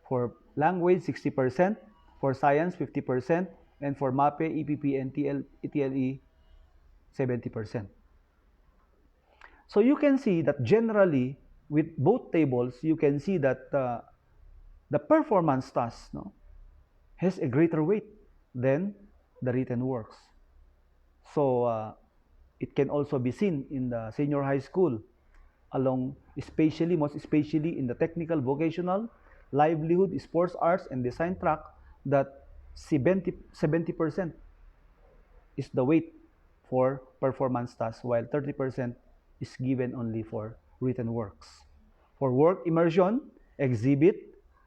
for language, 60%. For science, 50%. And for MAPE, EPP, and TLE, 70%. So you can see that generally, with both tables, you can see that the performance task has a greater weight than the written works. So it can also be seen in the senior high school, most especially in the technical, vocational, livelihood, sports, arts, and design track, that 70% is the weight for performance tasks, while 30% is given only for written works. For work immersion, exhibit,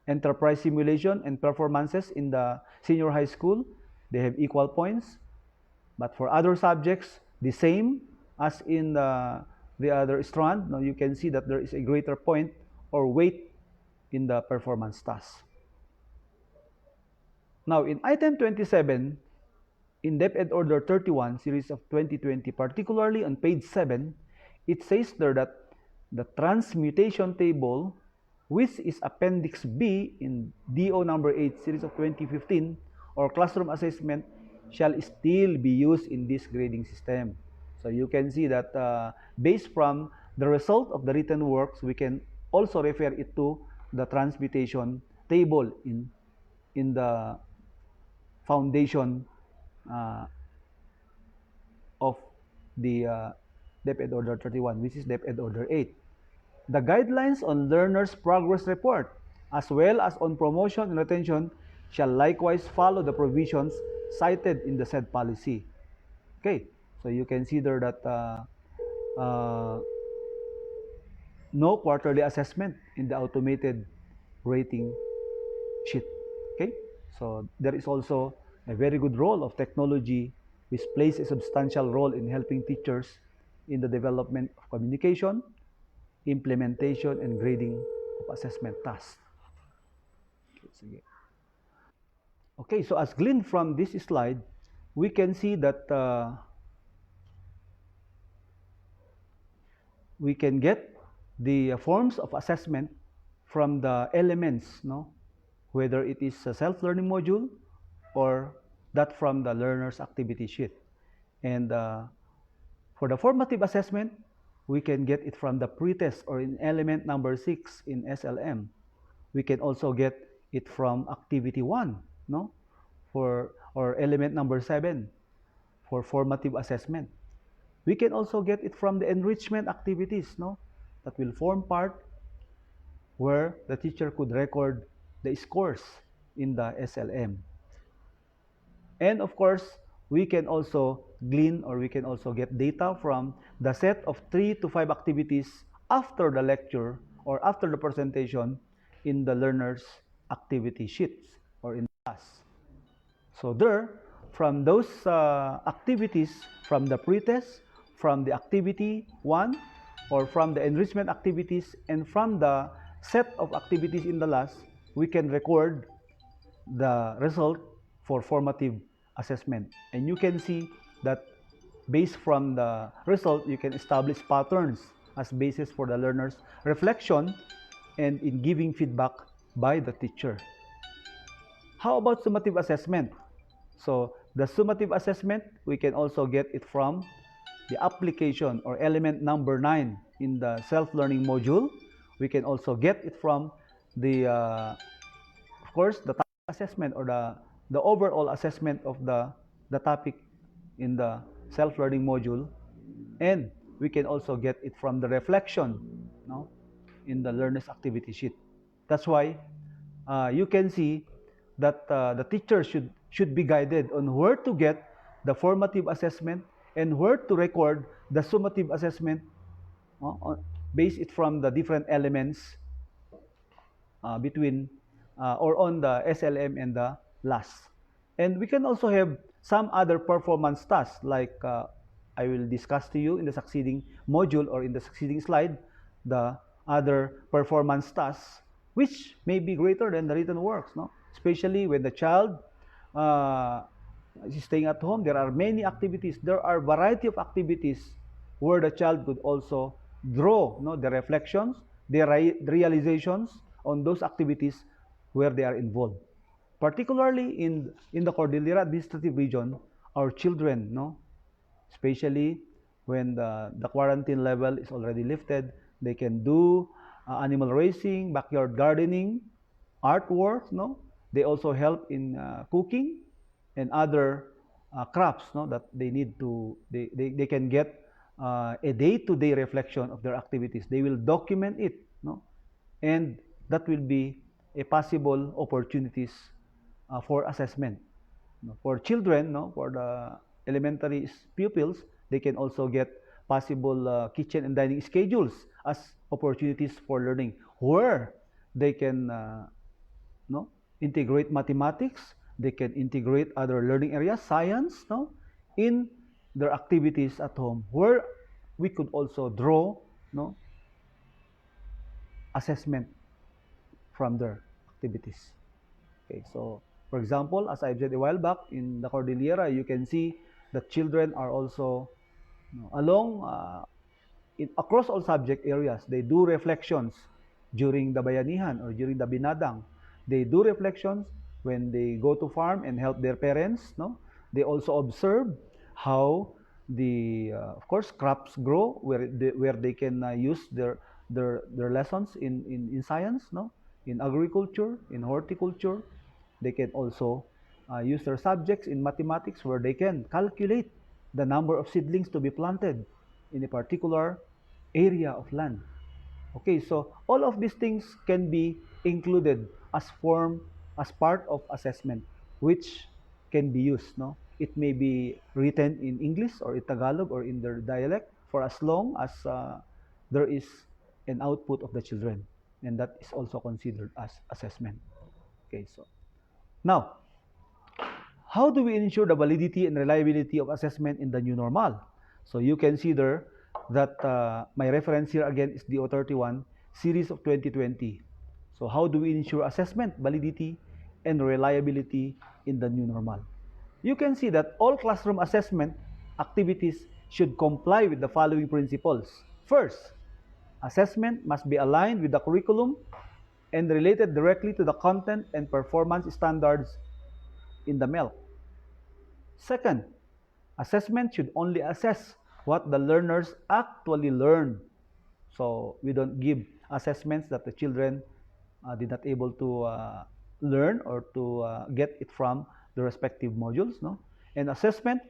enterprise simulation, and performances in the senior high school, they have equal points. But for other subjects, the same as in the other strand. Now you can see that there is a greater point or weight in the performance task. Now in item 27, in DepEd Order 31, series of 2020, particularly on page 7, it says there that the transmutation table, which is Appendix B in DO number 8, series of 2015, or classroom assessment, shall still be used in this grading system. So you can see that based from the result of the written works, we can also refer it to the transmutation table in the foundation of the DepEd Order 31, which is DepEd Order 8. The guidelines on learners' progress report, as well as on promotion and retention, shall likewise follow the provisions cited in the said policy. Okay, so you can see there that no quarterly assessment in the automated rating sheet. Okay, so there is also a very good role of technology, which plays a substantial role in helping teachers in the development of communication, implementation, and grading of assessment tasks. Okay, so as gleaned from this slide, we can see that we can get the forms of assessment from the elements, no? Whether it is a self-learning module or that from the learner's activity sheet. And for the formative assessment, we can get it from the pretest or in element number 6 in SLM. We can also get it from activity 1, no? Or element number 7 for formative assessment. We can also get it from the enrichment activities, no? That will form part where the teacher could record the scores in the SLM. And of course, we can also glean or we can also get data from the set of 3 to 5 activities after the lecture or after the presentation in the learner's activity sheets or in class. So there, from those activities, from the pretest, from the activity 1, or from the enrichment activities, and from the set of activities in the last, we can record the result for formative assessment. And you can see that based from the result, you can establish patterns as basis for the learner's reflection and in giving feedback by the teacher. How about summative assessment? So the summative assessment, we can also get it from the application or element number 9 in the self-learning module. We can also get it from the, of course, the assessment or the overall assessment of the topic in the self-learning module. And we can also get it from the reflection, no, in the learner's activity sheet. That's why you can see that the teacher should be guided on where to get the formative assessment and where to record the summative assessment, base it from the different elements between or on the SLM and the LAS. And we can also have some other performance tasks like I will discuss to you in the succeeding module or in the succeeding slide, the other performance tasks which may be greater than the written works, no? Especially when the child is staying at home, there are many activities. There are variety of activities where the child could also draw, no, the reflections, the realizations on those activities where they are involved. Particularly in the Cordillera Administrative Region, our children, no, especially when the quarantine level is already lifted, they can do animal racing, backyard gardening, artwork, no. They also help in cooking and other crafts, no, that they need to, they can get a day-to-day reflection of their activities. They will document it, no, and that will be a possible opportunities for assessment. For children, no, for the elementary pupils, they can also get possible kitchen and dining schedules as opportunities for learning, where they can no, integrate mathematics, they can integrate other learning areas, science, no, in their activities at home, where we could also draw, no, assessment from their activities. Okay, so for example, as I said a while back, in the Cordillera, you can see that children are also, you know, along across all subject areas. They do reflections during the bayanihan or during the binadang. They do reflections when they go to farm and help their parents, no? They also observe how the of course crops grow, where they can use their lessons in science, no, in agriculture, in horticulture. They can also use their subjects in mathematics, where they can calculate the number of seedlings to be planted in a particular area of land. Okay, so all of these things can be included as part of assessment, which can be used. No, it may be written in English or in Tagalog or in their dialect, for as long as there is an output of the children, and that is also considered as assessment. Okay, so now, how do we ensure the validity and reliability of assessment in the new normal? So you can see there that my reference here again is the O31 series of 2020. So how do we ensure assessment, validity, and reliability in the new normal? You can see that all classroom assessment activities should comply with the following principles. First, assessment must be aligned with the curriculum and related directly to the content and performance standards in the MELC. Second, assessment should only assess what the learners actually learn. So we don't give assessments that the children did not able to learn or to get it from the respective modules. No? And assessment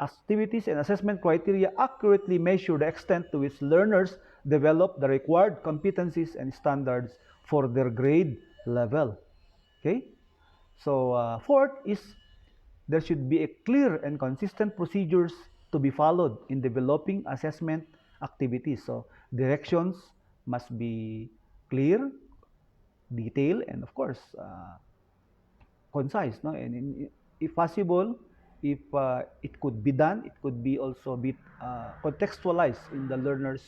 activities and assessment criteria accurately measure the extent to which learners develop the required competencies and standards for their grade level. Okay? So fourth is there should be a clear and consistent procedures to be followed in developing assessment activities. So directions must be clear, detailed, and of course concise. No? And if possible, if it could be done, it could be also be contextualized in the learner's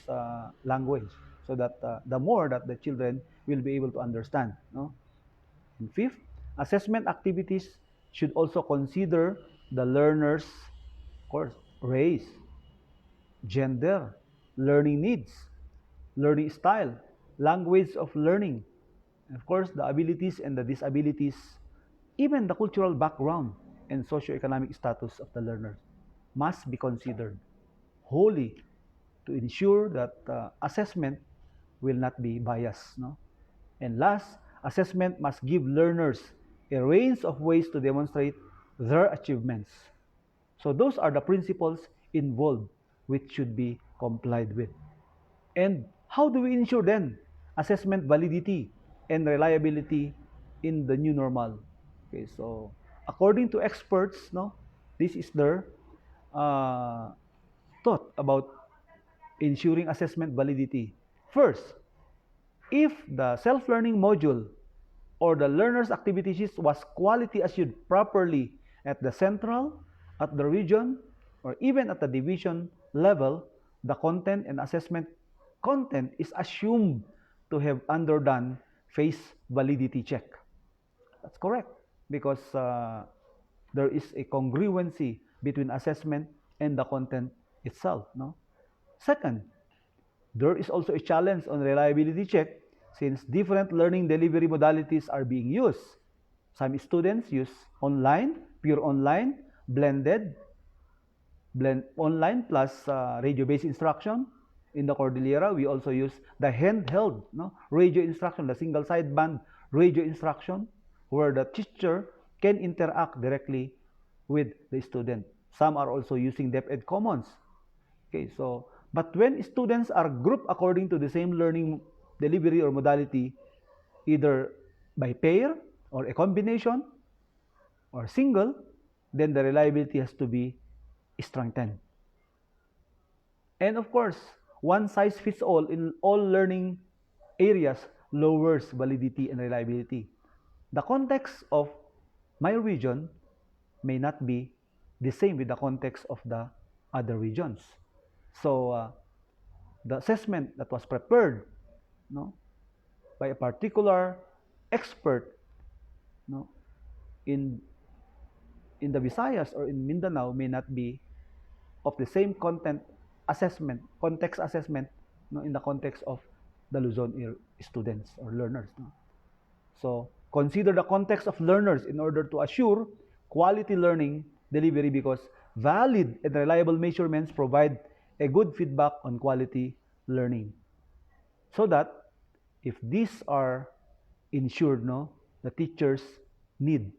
language, so that the more that the children will be able to understand. No? And fifth, assessment activities should also consider the learner's, of course, race, gender, learning needs, learning style, language of learning, and of course, the abilities and the disabilities, even the cultural background and socioeconomic status of the learner must be considered wholly to ensure that assessment will not be biased. No? And last, assessment must give learners a range of ways to demonstrate their achievements. So those are the principles involved which should be complied with. And how do we ensure then assessment validity and reliability in the new normal? Okay, so according to experts, no, this is their thought about ensuring assessment validity. First, if the self-learning module or the learner's activities was quality assured properly at the central, at the region, or even at the division level, the content and assessment content is assumed to have undergone phase validity check. That's correct, because there is a congruency between assessment and the content itself. No? Second, there is also a challenge on reliability check, since different learning delivery modalities are being used. Some students use online, pure online, blend online plus radio-based instruction. In the Cordillera, we also use the handheld radio instruction, the single sideband radio instruction, where the teacher can interact directly with the student. Some are also using DepEd Commons. Okay, so, but when students are grouped according to the same learning delivery or modality, either by pair or a combination or single, then the reliability has to be strengthened. And of course, one size fits all in all learning areas lowers validity and reliability. The context of my region may not be the same with the context of the other regions. So the assessment that was prepared by a particular expert in the Visayas or in Mindanao may not be of the same context assessment in the context of the Luzon students or learners. So consider the context of learners in order to assure quality learning delivery, because valid and reliable measurements provide a good feedback on quality learning. So that if these are ensured, the teachers need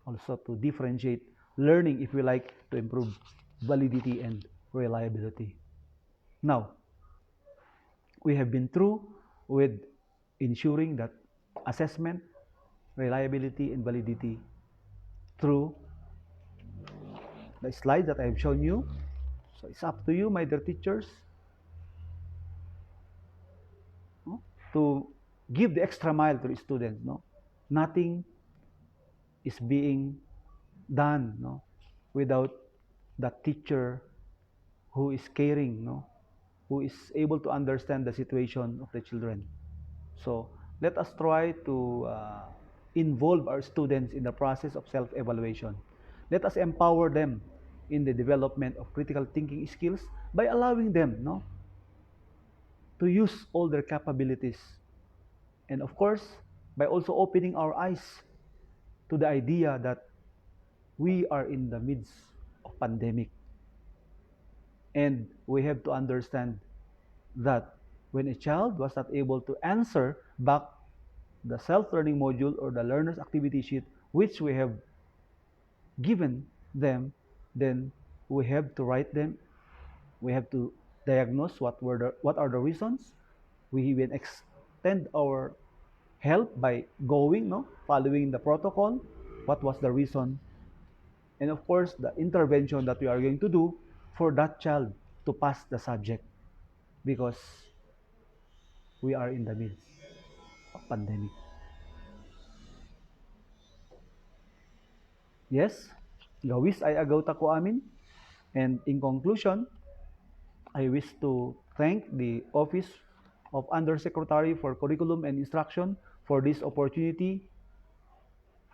also to differentiate learning, if we like, to improve validity and reliability. Now, we have been through with ensuring that assessment, reliability, and validity through the slides that I have shown you. So it's up to you, my dear teachers, to give the extra mile to the students. Nothing is being done without the teacher who is caring, who is able to understand the situation of the children. So let us try to involve our students in the process of self-evaluation. Let us empower them in the development of critical thinking skills by allowing them to use all their capabilities. And of course, by also opening our eyes to the idea that we are in the midst of pandemic. And we have to understand that when a child was not able to answer back the self-learning module or the learner's activity sheet, which we have given them, then we have to write them. We have to diagnose what are the reasons. We even extend our help by following the protocol. What was the reason? And of course, the intervention that we are going to do for that child to pass the subject, because we are in the midst of pandemic. Yes, gawis ay agaw ta ko amin. And in conclusion, I wish to thank the Office of Undersecretary for Curriculum and Instruction for this opportunity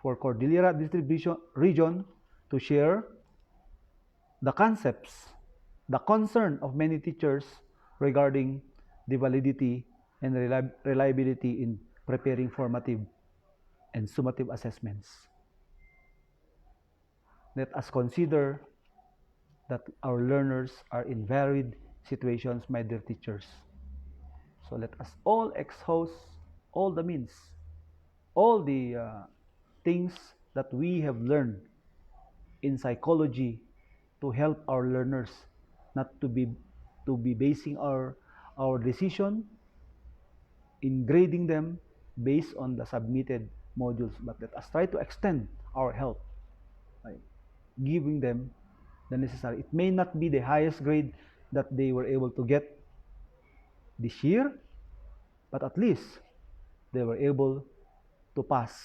for Cordillera Distribution Region to share the concepts, the concern of many teachers regarding the validity and reliability in preparing formative and summative assessments. Let us consider that our learners are in varied situations, my dear teachers. So let us all exhaust all the means, all the things that we have learned in psychology to help our learners not to be basing our decision in grading them based on the submitted modules, but let us try to extend our help by giving them the necessary. It may not be the highest grade that they were able to get this year, but at least they were able to pass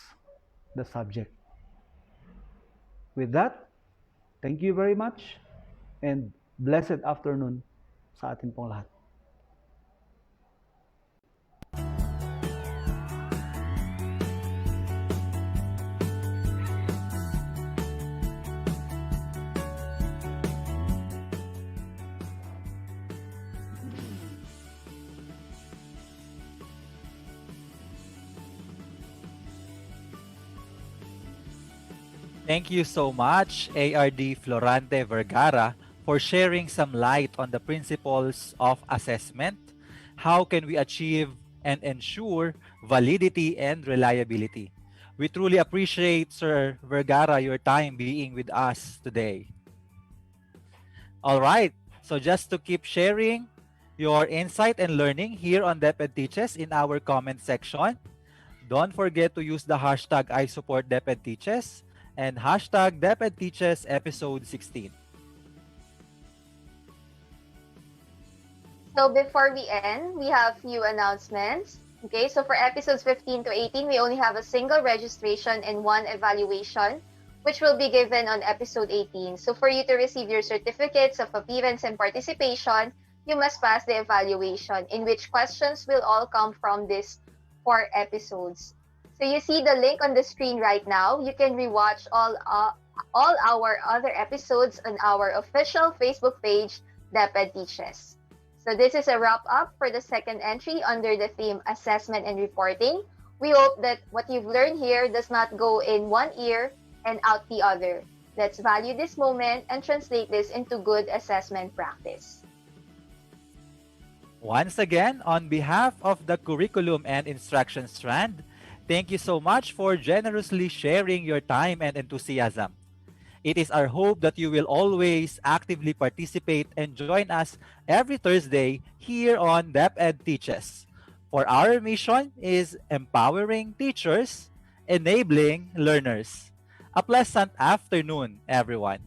the subject. With that, thank you very much and blessed afternoon sa atin pong lahat. Thank you so much, ARD Florante Vergara, for sharing some light on the principles of assessment. How can we achieve and ensure validity and reliability? We truly appreciate, Sir Vergara, your time being with us today. All right, so just to keep sharing your insight and learning here on DepEd Teaches in our comment section, don't forget to use the hashtag #ISupportDepEdTeaches and hashtag DepEd Teaches episode 16. So before we end, we have few announcements. Okay, so for episodes 15 to 18, we only have a single registration and one evaluation, which will be given on episode 18. So for you to receive your certificates of appearance and participation, you must pass the evaluation, in which questions will all come from these 4 episodes. So you see the link on the screen right now. You can rewatch all our other episodes on our official Facebook page, DepEd Teaches. So this is a wrap-up for the second entry under the theme Assessment and Reporting. We hope that what you've learned here does not go in one ear and out the other. Let's value this moment and translate this into good assessment practice. Once again, on behalf of the Curriculum and Instruction Strand, Thank you so much for generously sharing your time and enthusiasm. It is our hope that you will always actively participate and join us every Thursday here on DepEd Teaches. For our mission is empowering teachers, enabling learners. A pleasant afternoon, everyone.